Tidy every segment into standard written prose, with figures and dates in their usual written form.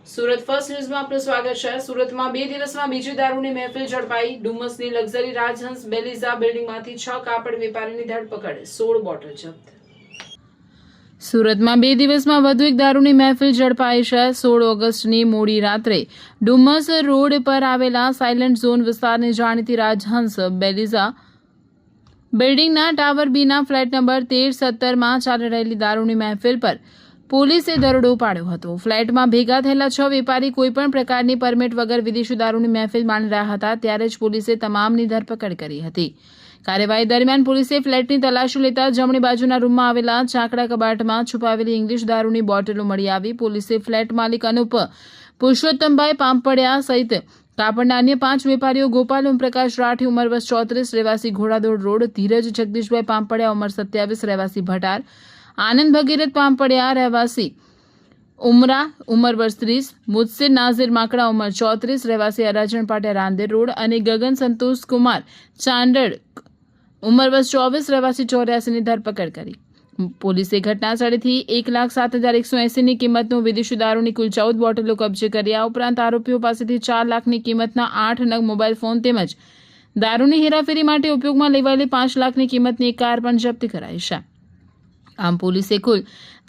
Surat first ન્યૂઝમાં આપનું સ્વાગત છે। સુરતમાં 2 દિવસમાં બીજી દારૂની મહેફિલ ઝડપાઈ। ડુમસની લક્ઝરી રાજહંસ બેલિઝા બિલ્ડિંગમાંથી 6 કાપડ વેપારીની ધરપકડ, 16 બોટલ જપ્ત। સુરતમાં 2 દિવસમાં વધુ એક દારૂની મહેફિલ ઝડપાઈ છે। 16 ઓગસ્ટની મોડી રાત્રે ડુમસ રોડ પર આવેલા સાયલન્ટ ઝોન વિસ્તારની જાણીતી રાજહંસ બેલિઝા બિલ્ડિંગના ટાવર બીના ફ્લેટ નંબર 13-17માં ચાલી રહેલી દારૂની મહેફિલ પર પોલીસે દરોડો પાડ્યો હતો। ફ્લેટમાં ભેગા થયેલા 6 વેપારી કોઈપણ પ્રકારની પરમિટ વગર વિદેશી દારૂની મહેફિલ માણી રહ્યા હતા, ત્યારે જ પોલીસે તમામની ધરપકડ કરી હતી। કાર્યવાહી દરમિયાન પોલીસે ફ્લેટની તલાશી લેતા જમણી બાજુના રૂમમાં આવેલા ચાકડા કબાટમાં છુપાવેલી ઇંગ્લિશ દારૂની બોટલો મળી આવી। પોલીસે ફ્લેટ માલિક અનુપ પુરુષોત્તમભાઈ પાંપડિયા સહિત કાપડના અન્ય 5 વેપારીઓ ગોપાલ ઓમપ્રકાશ રાઠી ઉંમર વર્ષ 34 રહેવાસી ઘોડાદોડ રોડ, ધીરજ જગદીશભાઈ પાંપડિયા ઉંમર 27 રહેવાસી ભટાર, આનંદ ભગીરથ પાંપડિયા રહેવાસી ઉમરા ઉંમર વર્ષ 30, મુજસિર નાઝિર માકડા ઉંમર 34 રહેવાસી અરાજણ પાટિયા રાંદેર રોડ અને ગગન સંતોષ કુમાર ચાંડડ ઉંમર વર્ષ 24 રહેવાસી 84ની ધરપકડ કરી। પોલીસે ઘટના સ્થળેથી 1,07,180ની કિંમતનું વિદેશી દારૂની કુલ 14 બોટલો કબજે કરી। આ ઉપરાંત આરોપીઓ પાસેથી 4 લાખની કિંમતના 8 નગ મોબાઈલ ફોન તેમજ દારૂની હેરાફેરી માટે ઉપયોગમાં લેવાયેલી 5 લાખની કિંમતની એક કાર પણ જપ્ત કરાઈ છે। આમ પોલીસે કુલ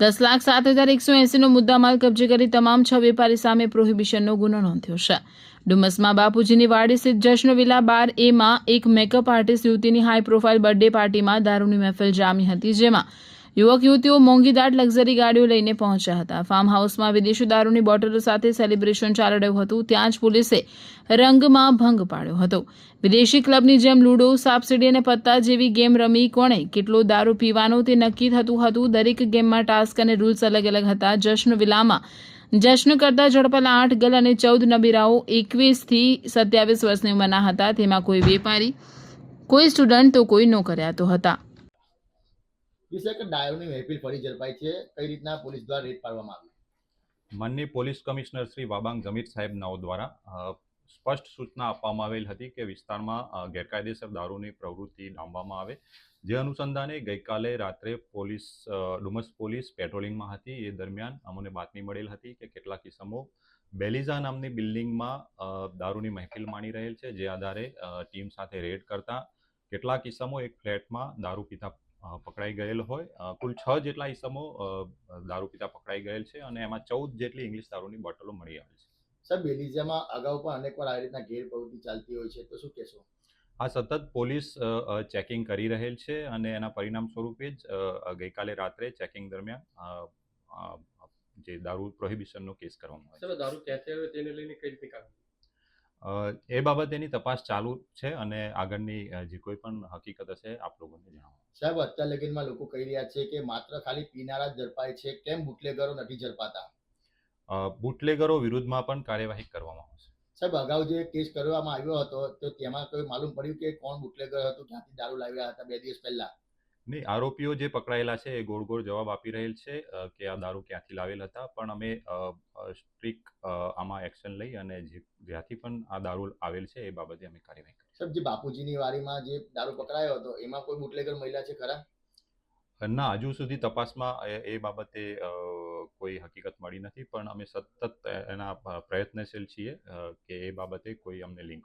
10,07,180નો મુદ્દામાલ કબજે કરી તમામ 6 વેપારી સામે પ્રોહિબિશનનો ગુનો નોંધ્યો છે। ડુમસમાં બાપુજીની વાડી સ્થિત જશ્ન વિલા બાર એમાં એક મેકઅપ આર્ટિસ્ટ યુવતીની હાઈ પ્રોફાઇલ બર્થડે પાર્ટીમાં દારૂની મહેફિલ જામી હતી, જેમાં યુવક યુવતીઓ મોંઘીદાટ લક્ઝરી ગાડીઓ લઈને પહોંચ્યા હતા। ફાર્મ હાઉસમાં વિદેશી દારૂની બોટલો સાથે સેલિબ્રેશન ચાલી રહ્યું હતું, ત્યાં જ પોલીસે રંગમાં ભંગ પાડ્યો હતો। વિદેશી ક્લબની જેમ લૂડો, સાપસીડી અને પત્તા જેવી ગેમ રમી કોણે કેટલો દારૂ પીવાનો તે નક્કી થતું હતું। દરેક ગેમમાં ટાસ્ક અને રૂલ્સ અલગ અલગ હતા। જશ્ન વિલામાં જશ્ન કરતા ઝડપાયેલા 8 ગર્લ અને 14 નબીરાઓ 21 થી 27 વર્ષની ઉંમરના હતા। તેમાં કોઈ વેપારી, કોઈ સ્ટુડન્ટ તો કોઈ નોકરિયાતો હતા। દારૂની મહેફિલ ફરી ઝડપાઈ છે, કઈ રીતના પોલીસ દ્વારા રેડ પાડવામાં આવી? માનનીય પોલીસ કમિશનર શ્રી વાબાંગ જમીર સાહેબ નાઓ દ્વારા સ્પષ્ટ સૂચના આપવામાં આવેલ હતી કે વિસ્તારમાં ગેરકાયદેસર દારૂની પ્રવૃત્તિ ડામવામાં આવે। જે અનુસંધાને ગઈકાલે રાત્રે ડુમસ પોલીસ પેટ્રોલિંગમાં હતી। એ દરમિયાન અમને બાતમી મળેલ હતી કે કેટલાક ઇસમો બેલિઝા નામની બિલ્ડિંગમાં દારૂની મહેફિલ માણી રહેલ છે। જે આધારે ટીમ સાથે રેડ કરતા કેટલાક ઇસમો એક ફ્લેટમાં દારૂ પીતા પકડાઈ ગયેલ હોય। કુલ 6 જેટલા ઇસમો દારૂ પીતા પકડાઈ ગયેલ છે અને એમાં 14 જેટલી ઇંગ્લિશ દારૂની બોટલો મળી આવેલ છે। સાહેબ, બેલિઝામાં અગાઉ પણ અનેકવાર આવી રીતના ગેરપ્રવૃત્તિ ચાલતી હોય છે, તો શું કહેશો? આ સતત પોલીસ ચેકિંગ કરી રહેલ છે અને એના પરિણામ સ્વરૂપે જ ગઈકાલે રાત્રે ચેકિંગ દરમિયાન જે દારૂ પ્રોહિબિશનનો કેસ કરવામાં આવ્યો। દારૂ ક્યાંથી આવ્યો તેને લઈને કઈ રીતે કામ? એ બાબતેની તપાસ ચાલુ છે અને આગળની જે કોઈ પણ હકીકત હશે આપ લોકોને જણાવો। સાહેબ, અત્યાર લગીનમાં લોકો કહી રહ્યા છે કે માત્ર ખાલી પીનારા જ ઝડપાય છે, કેમ બુટલેગરો નથી ઝડપાતા? બુટલેગરો વિરુદ્ધમાં પણ કાર્યવાહી કરવામાં આવશે। સાહેબ, અગાઉ જે કેસ કરવામાં આવ્યો હતો તો તેમાં કોઈ માલુમ પડ્યું કે કોણ બુટલેગર હતું, ક્યાંથી દારૂ લાવ્યા હતા 2 દિવસ પહેલા? નહીં, આરોપીઓ જે પકડાયેલા છે એ ગોળ ગોળ જવાબ આપી રહેલ છે કે આ દારૂ ક્યાંથી લાવેલ હતા, પણ અમે સ્ટ્રિક્ટ આમાં એક્શન લઈ અને જ્યાંથી પણ આ દારૂ આવેલ છે એ બાબતે અમે કાર્યવાહી કરી। સાહેબ, જે બાપુજીની વાડીમાં જે દારૂ પકડાયો હતો એમાં કોઈ બુટલેગર મહિલા છે ખરા? ના, હજુ સુધી તપાસમાં એ બાબતે કોઈ હકીકત મળી નથી, પણ અમે સતત એના પ્રયત્નશીલ છીએ કે એ બાબતે કોઈ અમને લિંક